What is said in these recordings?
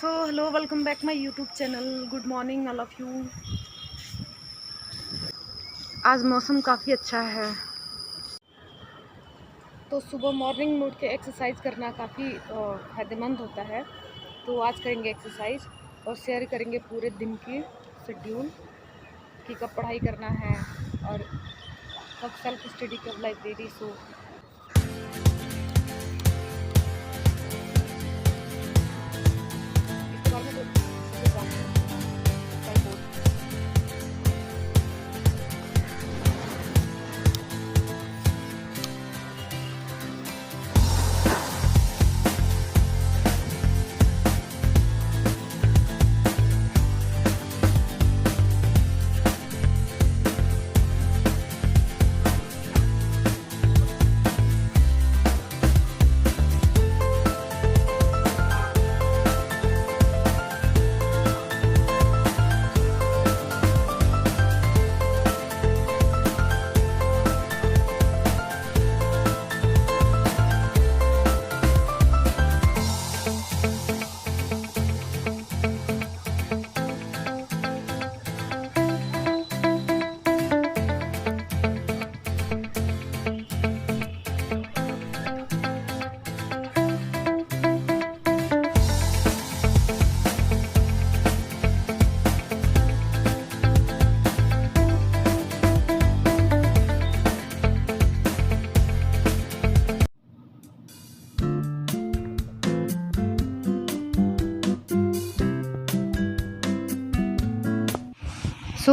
So hello, welcome back my YouTube channel. Good morning all of you. आज मौसम काफ़ी अच्छा है, तो सुबह मॉर्निंग में उठ के एक्सरसाइज करना काफ़ी फ़ायदेमंद होता है। तो आज करेंगे एक्सरसाइज और शेयर करेंगे पूरे दिन की शेड्यूल कि कब पढ़ाई करना है और कब सेल्फ स्टडी, कब लाइब्रेरी। सो इसके बारे में तो जानते हैं।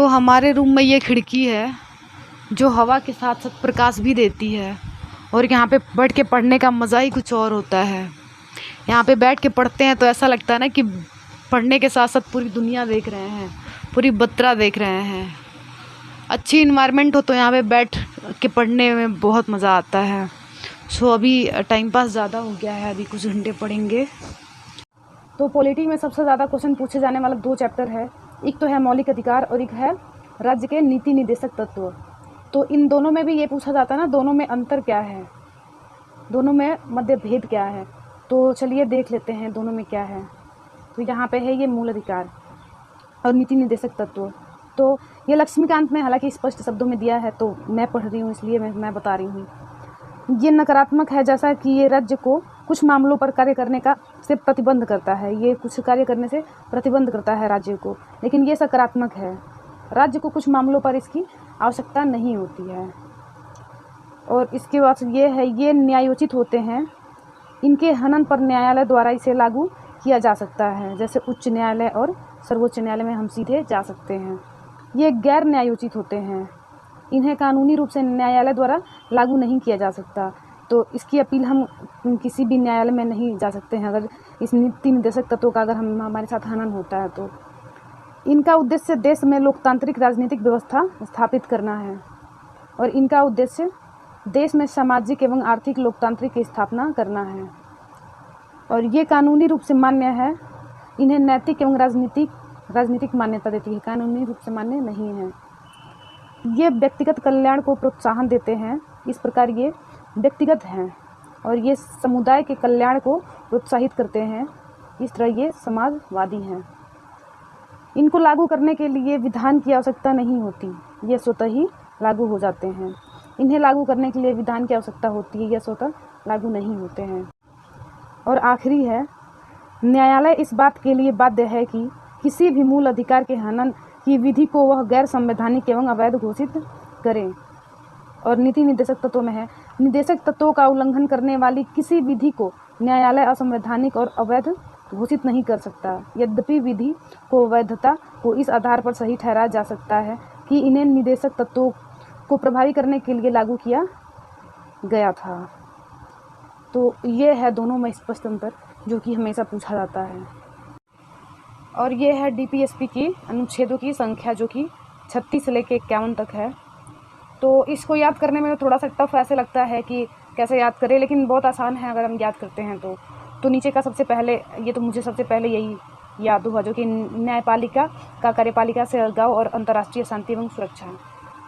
हमारे रूम में ये खिड़की है जो हवा के साथ साथ प्रकाश भी देती है, और यहाँ पे बैठ के पढ़ने का मज़ा ही कुछ और होता है। यहाँ पे बैठ के पढ़ते हैं तो ऐसा लगता है ना कि पढ़ने के साथ साथ पूरी दुनिया देख रहे हैं, पूरी बत्रा देख रहे हैं। अच्छी इन्वायरमेंट हो तो यहाँ पे बैठ के पढ़ने में बहुत मज़ा आता है। अभी टाइम पास ज़्यादा हो गया है, अभी कुछ घंटे पढ़ेंगे। तो पॉलिटी में सबसे ज़्यादा क्वेश्चन पूछे जाने वाला 2 चैप्टर है। एक तो है मौलिक अधिकार और एक है राज्य के नीति निर्देशक तत्व। तो इन दोनों में भी ये पूछा जाता है ना, दोनों में अंतर क्या है, दोनों में मध्य भेद क्या है। तो चलिए देख लेते हैं दोनों में क्या है। तो यहाँ पे है ये मूल अधिकार और नीति निर्देशक तत्व। तो ये लक्ष्मीकांत में हालांकि स्पष्ट शब्दों में दिया है, तो मैं पढ़ रही हूँ इसलिए मैं बता रही हूँ। ये नकारात्मक है, जैसा कि ये राज्य को कुछ मामलों पर कार्य करने का से प्रतिबंध करता है। ये कुछ कार्य करने से प्रतिबंध करता है राज्य को, लेकिन ये सकारात्मक है। राज्य को कुछ मामलों पर इसकी आवश्यकता नहीं होती है। और इसके बाद ये है, ये न्यायोचित होते हैं। इनके हनन पर न्यायालय द्वारा इसे लागू किया जा सकता है, जैसे उच्च न्यायालय और सर्वोच्च न्यायालय में हम सीधे जा सकते हैं। ये गैर न्यायोचित होते हैं, इन्हें कानूनी रूप से न्यायालय द्वारा लागू नहीं किया जा सकता। तो इसकी अपील हम किसी भी न्यायालय में नहीं जा सकते हैं अगर इस नीति निर्देशक तत्वों का अगर हमारे साथ हनन होता है। तो इनका उद्देश्य देश में लोकतांत्रिक राजनीतिक व्यवस्था स्थापित करना है, और इनका उद्देश्य देश में सामाजिक एवं आर्थिक लोकतांत्रिक की स्थापना करना है। और ये कानूनी रूप से मान्य है। इन्हें नैतिक एवं राजनीतिक मान्यता देती है, कानूनी रूप से मान्य नहीं है। ये व्यक्तिगत कल्याण को प्रोत्साहन देते हैं, इस प्रकार ये व्यक्तिगत हैं। और ये समुदाय के कल्याण को प्रोत्साहित करते हैं, इस तरह ये समाजवादी हैं। इनको लागू करने के लिए विधान की आवश्यकता नहीं होती, ये स्वतः ही लागू हो जाते हैं। इन्हें लागू करने के लिए विधान की आवश्यकता होती है, ये स्वतः लागू नहीं होते हैं। और आखिरी है, न्यायालय इस बात के लिए बाध्य है कि किसी भी मूल अधिकार के हनन की विधि को वह गैर संवैधानिक एवं अवैध घोषित करें। और नीति निर्देशक तत्वों में है, निर्देशक तत्वों का उल्लंघन करने वाली किसी विधि को न्यायालय असंवैधानिक और अवैध घोषित नहीं कर सकता। यद्यपि विधि को वैधता को इस आधार पर सही ठहराया जा सकता है कि इन्हें निर्देशक तत्वों को प्रभावी करने के लिए लागू किया गया था। तो ये है दोनों में स्पष्ट अंतर जो कि हमेशा पूछा जाता है। और ये है डीपीएसपी की अनुच्छेदों की संख्या, जो कि 36 से लेकर 51 तक है। तो इसको याद करने में थोड़ा सा टफ ऐसे लगता है कि कैसे याद करें, लेकिन बहुत आसान है अगर हम याद करते हैं तो नीचे का सबसे पहले, ये तो मुझे सबसे पहले यही याद हुआ, जो कि न्यायपालिका का कार्यपालिका से अलगाव और अंतर्राष्ट्रीय शांति एवं सुरक्षा।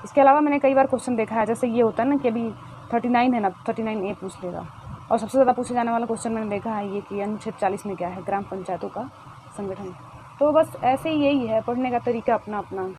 इसके अलावा मैंने कई बार क्वेश्चन देखा है, जैसे ये होता है ना कि अभी 39 है ना, 39A पूछ लेगा। और सबसे ज़्यादा पूछे जाने वाला क्वेश्चन मैंने देखा है ये कि अनुच्छेद 40 में क्या है, ग्राम पंचायतों का संगठन। तो बस ऐसे ही यही है, पढ़ने का तरीका अपना अपना।